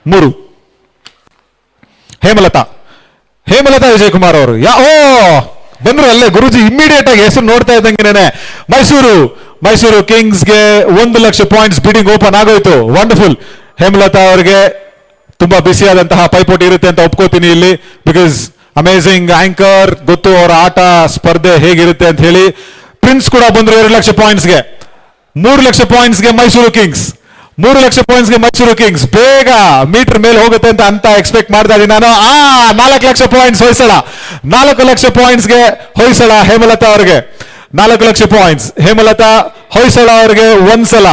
3. ಹೇಮಲತಾ ವಿಜಯಕುಮಾರ್ ಅವರು ಬಂದ್ರು ಅಲ್ಲೇ ಗುರುಜಿ ಇಮ್ಮಿಡಿಯೇಟ್ ಆಗಿ ಹೆಸರು ನೋಡ್ತಾ ಇದ್ದಂಗೆನೆ ಮೈಸೂರು ಕಿಂಗ್ಸ್ಗೆ 1 ಲಕ್ಷ ಪಾಯಿಂಟ್ಸ್ ಬಿಡಿಂಗ್ ಓಪನ್ ಆಗೋಯ್ತು. ವಂಡರ್ಫುಲ್. ಹೇಮಲತಾ ಅವರಿಗೆ ತುಂಬಾ ಬಿಸಿಯಾದಂತಹ ಪೈಪೋಟಿ ಇರುತ್ತೆ ಅಂತ ಒಪ್ಕೋತೀನಿ ಇಲ್ಲಿ, ಬಿಕಾಸ್ ಅಮೇಸಿಂಗ್ ಆಂಕರ್, ಗೊತ್ತು ಅವರ ಆಟ ಸ್ಪರ್ಧೆ ಹೇಗಿರುತ್ತೆ ಅಂತ ಹೇಳಿ. ಪ್ರಿನ್ಸ್ ಕೂಡ ಬಂದ್ರು 2 ಲಕ್ಷ ಪಾಯಿಂಟ್ಸ್ಗೆ. 3 ಲಕ್ಷ ಪಾಯಿಂಟ್ಸ್ಗೆ ಮೈಸೂರು ಕಿಂಗ್ಸ್. 3 ಲಕ್ಷ ಪಾಯಿಂಟ್ಸ್ಗೆ ಮೈಸೂರು ಕಿಂಗ್ಸ್ ಬೇಗ ಮೀಟರ್ ಮೇಲೆ ಹೋಗುತ್ತೆ ಅಂತ ಎಕ್ಸ್ಪೆಕ್ಟ್ ಮಾಡ್ತಾ ಇದ್ದೀನಿ ನಾನು. 4 ಲಕ್ಷ ಪಾಯಿಂಟ್ಸ್ ಹೊಯ್ಸಳ. 4 ಲಕ್ಷ ಪಾಯಿಂಟ್ಸ್ಗೆ ಹೊಯ್ಸಳ ಹೇಮಲತಾ ಅವರಿಗೆ. 4 ಲಕ್ಷ ಪಾಯಿಂಟ್ಸ್ ಹೇಮಲತಾ ಹೊಯ್ಸಳ ಅವರಿಗೆ ಒಂದ್ಸಲ.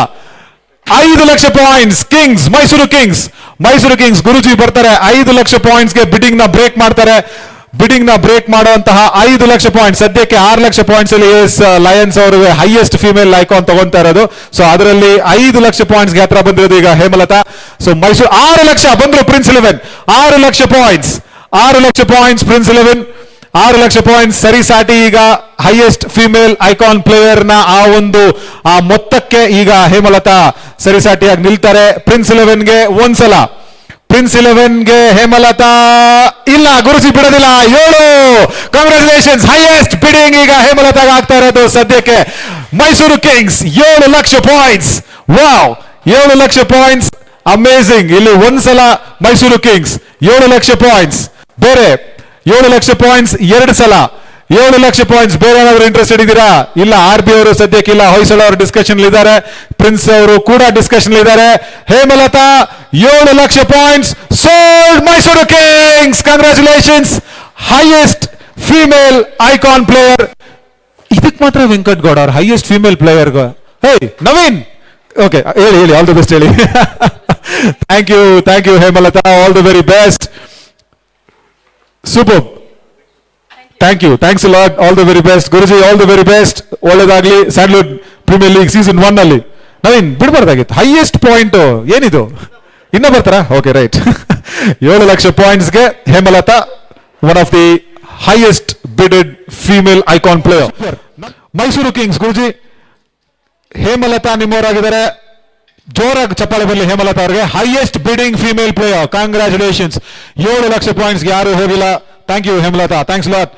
5 lakh points kings, Mysuru kings Guruji ಬರ್ತಾರೆ. 5 ಲಕ್ಷ ಪಾಯಿಂಟ್ಸ್ಗೆ ಬಿಡಿಂಗ್ ನ ಬ್ರೇಕ್ ಮಾಡ್ತಾರೆ. ಬಿಡಿಂಗ್ ನ ಬ್ರೇಕ್ ಮಾಡುವಂತಹ 5 ಲಕ್ಷ ಪಾಯಿಂಟ್ಸ್. ಸದ್ಯಕ್ಕೆ 6 ಲಕ್ಷ ಪಾಯಿಂಟ್ಸ್ ಅಲ್ಲಿ ಲಯನ್ಸ್ ಅವರು ಹೈಯೆಸ್ಟ್ ಫಿಮೇಲ್ ಐಕಾನ್ ತಗೊಂತಾ ಇರೋದು. ಸೊ ಅದರಲ್ಲಿ 5 ಲಕ್ಷ ಪಾಯಿಂಟ್ಸ್ ಹತ್ರ ಬಂದಿರೋದು ಈಗ ಹೇಮಲತಾ. ಸೊ ಮೈಸೂರು 6 ಲಕ್ಷ ಬಂದ್ರು. Prince 11 6 lakh points. 6 lakh points prince 11. 6 lakh points ಸರಿಸಾಟಿ ಈಗ ಹೈಯೆಸ್ಟ್ ಫಿಮೇಲ್ ಐಕಾನ್ ಪ್ಲೇಯರ್ ನ ಆ ಮೊತ್ತಕ್ಕೆ ಈಗ ಹೇಮಲತಾ ಸರಿಸಾಟಿಯಾಗಿ ನಿಲ್ತಾರೆ. ಪ್ರಿನ್ಸ್ 11ಗೆ ಒಂದ್ಸಲ. ಪ್ರಿನ್ಸ್ 11ಗೆ ಹೇಮಲತಾ ಇಲ್ಲ, ಗುರುಜಿ ಬಿಡೋದಿಲ್ಲ. 7. ಕಂಗ್ರಾಚುಲೇಷನ್ಸ್. ಹೈಯೆಸ್ಟ್ ಬಿಡಿಂಗ್ ಈಗ ಹೇಮಲತಾಗ ಆಗ್ತಾ ಇರೋದು ಸದ್ಯಕ್ಕೆ. Mysuru Kings 7 lakh points. Wow, 7 lakh points. Amazing. ಇಲ್ಲಿ ಒಂದ್ಸಲ ಮೈಸೂರು ಕಿಂಗ್ಸ್ 7 ಲಕ್ಷ ಪಾಯಿಂಟ್ಸ್. ಬೇರೆ 7 ಲಕ್ಷ ಪಾಯಿಂಟ್ಸ್ 2 ಸಲ. 7 ಲಕ್ಷ ಪಾಯಿಂಟ್ಸ್. ಬೇರೆ ಏನಾದ್ರು ಇಂಟ್ರೆಸ್ಟೆಡ್ ಇದ್ದೀರಾ? ಇಲ್ಲ. RB ಅವರು ಸದ್ಯಕ್ಕಿಲ್ಲ, ಹೊಯ್ಸಳ ಅವರು ಡಿಸ್ಕಷನ್ ಇದ್ದಾರೆ, ಪ್ರಿನ್ಸ್ ಅವರು ಕೂಡ ಡಿಸ್ಕಷನ್ ಇದ್ದಾರೆ. Hemalatha 7 lakh points sold Mysuru kings. Congratulations. Highest female icon player. ಇದಕ್ಕೆ ಮಾತ್ರ ವೆಂಕಟ್ ಗೌಡ ಅವ್ರ highest female player. Hey Naveen, okay ಹೇಳಿ ಆಲ್ ದಿ ಬೆಸ್ಟ್ ಹೇಳಿ. Thank you Hemalatha, all the very best. Super. Thanks a lot. All the very best Guruji, all the very best. ಒಳ್ಳೇದಾಗ್ಲಿ. Sandalwood premier league season 1 ಅಲ್ಲಿ ನವೀನ್ ಬಿಡಬಾರ್ದಾಗಿತ್ತು. Highest point ಏನಿದು? ಇನ್ನ ಬರ್ತಾರಾ? Okay right. 7 lakh ಪಾಯಿಂಟ್ಸ್ಗೆ Hemalatha one of the highest bidded female icon player. Mysuru kings Guruji, Hemalatha ನಿಮ್ಮವರಾಗಿದ್ದಾರೆ. ಜೋರಾಗಿ ಚಪ್ಪಾಳೆ ಬರಲಿ ಹೇಮಲತಾ ಅವರಿಗೆ. Highest bidding female player. Congratulations. 7 lakh ಪಾಯಿಂಟ್ಸ್ಗೆ ಯಾರು ಹೋಗಿಲ್ಲ. Thank you Hemalatha, thanks lot.